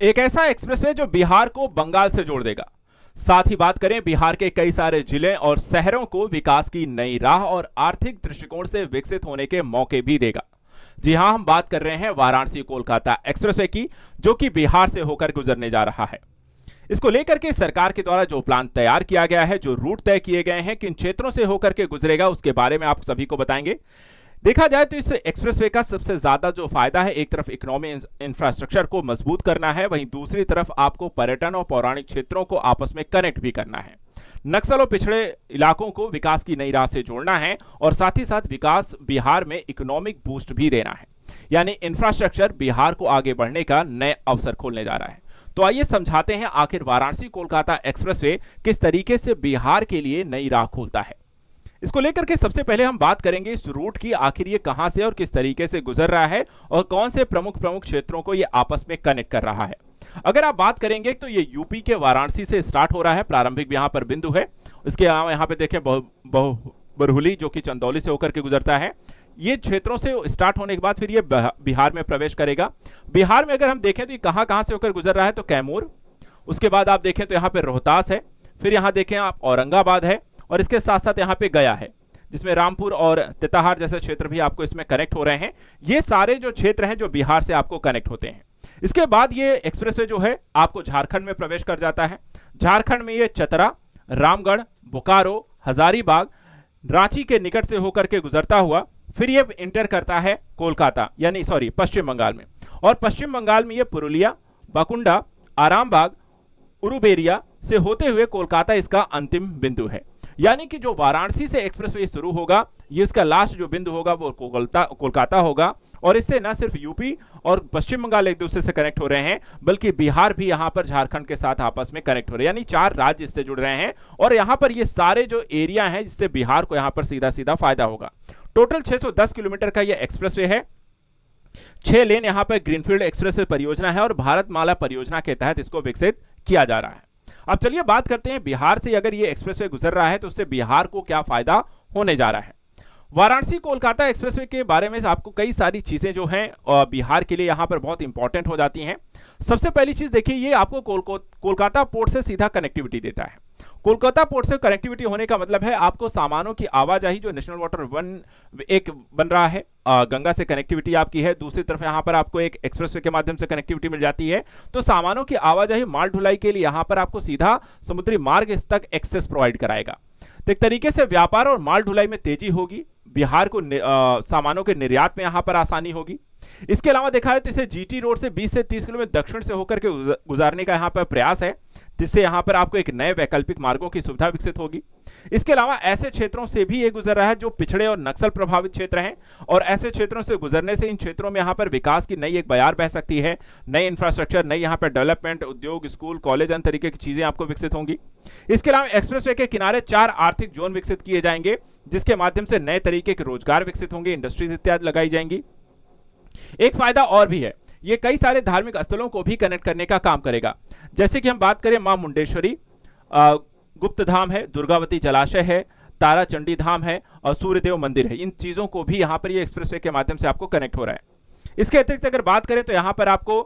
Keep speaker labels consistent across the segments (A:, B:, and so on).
A: एक ऐसा एक्सप्रेसवे जो बिहार को बंगाल से जोड़ देगा। साथ ही बात करें बिहार के कई सारे जिले और शहरों को विकास की नई राह और आर्थिक दृष्टिकोण से विकसित होने के मौके भी देगा। जी हां, हम बात कर रहे हैं वाराणसी कोलकाता एक्सप्रेसवे की, जो कि बिहार से होकर गुजरने जा रहा है। इसको लेकर के सरकार के द्वारा जो प्लान तैयार किया गया है, जो रूट तय किए गए हैं, किन क्षेत्रों से होकर के गुजरेगा, उसके बारे में आप सभी को बताएंगे। देखा जाए तो इस एक्सप्रेसवे का सबसे ज्यादा जो फायदा है, एक तरफ इकोनॉमी इंफ्रास्ट्रक्चर को मजबूत करना है, वहीं दूसरी तरफ आपको पर्यटन और पौराणिक क्षेत्रों को आपस में कनेक्ट भी करना है। नक्सल और पिछड़े इलाकों को विकास की नई राह से जोड़ना है और साथ ही साथ विकास बिहार में इकोनॉमिक बूस्ट भी देना है। यानी इंफ्रास्ट्रक्चर बिहार को आगे बढ़ने का नए अवसर खोलने जा रहा है। तो आइए समझाते हैं आखिर वाराणसी कोलकाता एक्सप्रेसवे किस तरीके से बिहार के लिए नई राह खोलता है। इसको लेकर के सबसे पहले हम बात करेंगे इस रूट की, आखिर ये कहां से और किस तरीके से गुजर रहा है और कौन से प्रमुख क्षेत्रों को ये आपस में कनेक्ट कर रहा है। अगर आप बात करेंगे तो ये यूपी के वाराणसी से स्टार्ट हो रहा है, प्रारंभिक यहां पर बिंदु है। इसके अलावा यहां पे देखें बरहुली जो कि चंदौली से होकर के गुजरता है। ये क्षेत्रों से स्टार्ट होने के बाद फिर ये बिहार में प्रवेश करेगा। बिहार में अगर हम देखें तो ये कहां से होकर गुजर रहा है, तो कैमूर, उसके बाद आप देखें तो यहां पे रोहतास है, फिर यहां देखें आप औरंगाबाद है और इसके साथ साथ यहाँ पे गया है, जिसमें रामपुर और तिताहार जैसे क्षेत्र भी आपको इसमें कनेक्ट हो रहे हैं। ये सारे जो क्षेत्र हैं जो बिहार से आपको कनेक्ट होते हैं। इसके बाद ये एक्सप्रेसवे जो है आपको झारखंड में प्रवेश कर जाता है। झारखंड में ये चतरा, रामगढ़, बोकारो, हजारीबाग, रांची के निकट से होकर के गुजरता हुआ फिर ये इंटर करता है कोलकाता, यानी सॉरी पश्चिम बंगाल में। और पश्चिम बंगाल में ये पुरुलिया, बाकुंडा, आरामबाग, उरुबेरिया से होते हुए कोलकाता इसका अंतिम बिंदु है। यानी कि जो वाराणसी से एक्सप्रेसवे शुरू होगा, ये इसका लास्ट जो बिंदु होगा वो कोलकाता होगा। और इससे न सिर्फ यूपी और पश्चिम बंगाल एक दूसरे से कनेक्ट हो रहे हैं, बल्कि बिहार भी यहां पर झारखंड के साथ आपस में कनेक्ट हो रहे हैं। यानी 4 राज्य इससे जुड़ रहे हैं और यहां पर ये सारे जो एरिया हैं जिससे बिहार को यहां पर सीधा सीधा फायदा होगा। टोटल 610 किलोमीटर का यह एक्सप्रेसवे है। 6 लेन यहां पर ग्रीनफील्ड एक्सप्रेसवे परियोजना है और भारतमाला परियोजना के तहत इसको विकसित किया जा रहा है। अब चलिए बात करते हैं बिहार से अगर ये एक्सप्रेसवे गुजर रहा है तो उससे बिहार को क्या फायदा होने जा रहा है। वाराणसी कोलकाता एक्सप्रेसवे के बारे में आपको कई सारी चीजें जो हैं बिहार के लिए यहां पर बहुत इंपॉर्टेंट हो जाती हैं। सबसे पहली चीज देखिए, ये आपको कोलकाता पोर्ट से सीधा कनेक्टिविटी देता है। कोलकाता पोर्ट से कनेक्टिविटी होने का मतलब है आपको सामानों की आवाजाही, जो नेशनल वाटर एक बन रहा है, गंगा से कनेक्टिविटी आपकी है, दूसरी तरफ यहां पर आपको एक एक्सप्रेसवे के माध्यम से कनेक्टिविटी मिल जाती है। तो सामानों की आवाजाही, माल ढुलाई के लिए यहां पर आपको सीधा समुद्री मार्ग तक एक्सेस प्रोवाइड कराएगा। तो एक तरीके से व्यापार और माल ढुलाई में तेजी होगी, बिहार को सामानों के निर्यात में यहां पर आसानी होगी। इसके अलावा देखा है तो इसे जीटी रोड से 20 से 30 किलोमीटर दक्षिण से होकर के गुजारने का यहां पर प्रयास है, जिससे यहां पर आपको एक नए वैकल्पिक मार्गों की सुविधा विकसित होगी। इसके अलावा ऐसे क्षेत्रों से भी ये गुजर रहा है जो पिछड़े और नक्सल प्रभावित क्षेत्र हैं, और ऐसे क्षेत्रों से गुजरने से इन क्षेत्रों में यहां पर विकास की नई एक बयार बह सकती है। नई इंफ्रास्ट्रक्चर, नई यहां पर डेवलपमेंट, उद्योग, स्कूल, कॉलेज, अन्य तरीके की चीजें आपको विकसित होंगी। इसके अलावा एक्सप्रेसवे के किनारे 4 आर्थिक जोन विकसित किए जाएंगे, जिसके माध्यम से नए तरीके के रोजगार विकसित होंगे, इंडस्ट्रीज इत्यादि लगाई जाएंगी। एक फायदा और भी है, ये कई सारे धार्मिक स्थलों को भी कनेक्ट करने का काम करेगा। जैसे कि हम बात करें मां मुंडेश्वरी गुप्त धाम है, दुर्गावती जलाशय है, तारा चंडी धाम है और सूर्यदेव मंदिर है। इन चीजों को भी यहां पर ये एक्सप्रेसवे के माध्यम से आपको कनेक्ट हो रहा है। इसके अतिरिक्त अगर बात करें तो यहां पर आपको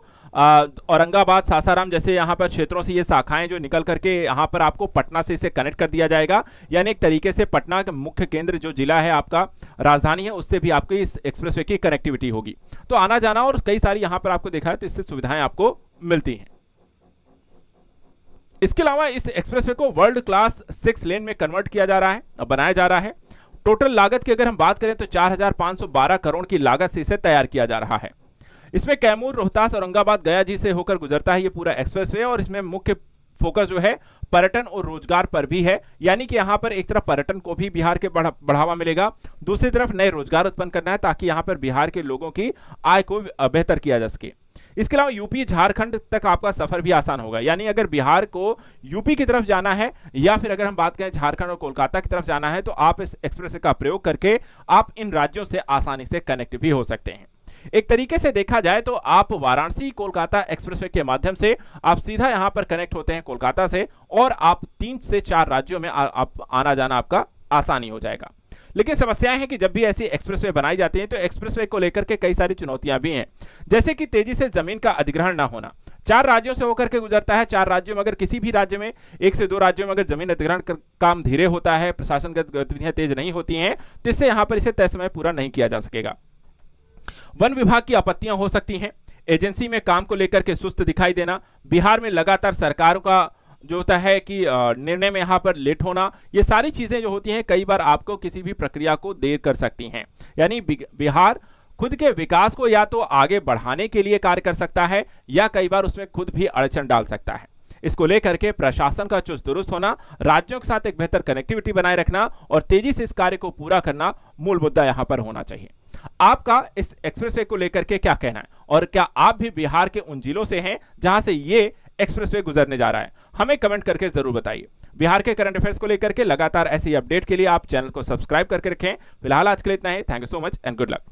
A: औरंगाबाद, सासाराम जैसे यहां पर क्षेत्रों से ये शाखाएं जो निकल करके यहां पर आपको पटना से इसे कनेक्ट कर दिया जाएगा। यानी एक तरीके से पटना का मुख्य केंद्र जो जिला है, आपका राजधानी है, उससे भी आपकी इस एक्सप्रेसवे की कनेक्टिविटी होगी। तो आना जाना और कई सारी यहां पर आपको देखा है तो इससे सुविधाएं आपको मिलती हैं। इसके अलावा इस एक्सप्रेसवे को वर्ल्ड क्लास 6 लेन में कन्वर्ट किया जा रहा है, बनाया जा रहा है। टोटल लागत की अगर हम बात करें तो 4512 करोड़ की लागत से इसे तैयार किया जा रहा है। इसमें कैमूर, रोहतास, औरंगाबाद, गया जी से होकर गुजरता है ये पूरा एक्सप्रेसवे, और इसमें मुख्य फोकस जो है पर्यटन और रोजगार पर भी है। यानी कि यहां पर एक तरफ पर्यटन को भी बिहार के बढ़ावा मिलेगा, दूसरी तरफ नए रोजगार उत्पन्न करना है ताकि यहां पर बिहार के लोगों की आय को बेहतर किया जा सके। इसके अलावा यूपी, झारखंड तक आपका सफर भी आसान होगा। यानी अगर बिहार को यूपी की तरफ जाना है या फिर अगर हम बात करें झारखंड और कोलकाता की तरफ जाना है, तो आप इस एक्सप्रेसवे का प्रयोग करके आप इन राज्यों से आसानी से कनेक्ट भी हो सकते हैं। एक तरीके से देखा जाए तो आप वाराणसी कोलकाता एक्सप्रेसवे के माध्यम से आप सीधा यहां पर कनेक्ट होते हैं कोलकाता से, और आप 3 से 4 राज्यों में आप आना जाना आपका आसानी हो जाएगा। लेकिन समस्याएं हैं कि जब भी ऐसी एक्सप्रेसवे बनाई जाती हैं तो एक्सप्रेसवे को लेकर के कई सारी चुनौतियां भी हैं, जैसे कि तेजी से जमीन का अधिग्रहण ना होना। 4 राज्यों से होकर के गुजरता है। 4 राज्यों में अगर किसी भी राज्य में, 1 से 2 राज्यों में अगर जमीन अधिग्रहण का काम धीरे होता है, प्रशासनगत गतिविधियां तेज नहीं होती हैं, तो इससे यहां पर इसे तय समय पूरा नहीं किया जा सकेगा। वन विभाग की आपत्तियां हो सकती हैं। एजेंसी में काम को लेकर के सुस्त दिखाई देना, बिहार में लगातार सरकारों का जो होता है कि निर्णय में यहां पर लेट होना, ये सारी चीजें जो होती हैं कई बार आपको किसी भी प्रक्रिया को देर कर सकती हैं। यानी बिहार खुद के विकास को या तो आगे बढ़ाने के लिए कार्य कर सकता है या कई बार उसमें खुद भी अड़चन डाल सकता है। इसको लेकर के प्रशासन का चुस्त दुरुस्त होना, राज्यों के साथ एक बेहतर कनेक्टिविटी बनाए रखना और तेजी से इस कार्य को पूरा करना मूल मुद्दा यहां पर होना चाहिए। आपका इस एक्सप्रेसवे को लेकर के क्या कहना है, और क्या आप भी बिहार के उन जिलों से हैं जहां से ये एक्सप्रेसवे गुजरने जा रहा है? हमें कमेंट करके जरूर बताइए। बिहार के करंट अफेयर्स को लेकर के लगातार ऐसी अपडेट के लिए आप चैनल को सब्सक्राइब करके रखें। फिलहाल आज के लिए इतना ही। Thank you so much and good luck.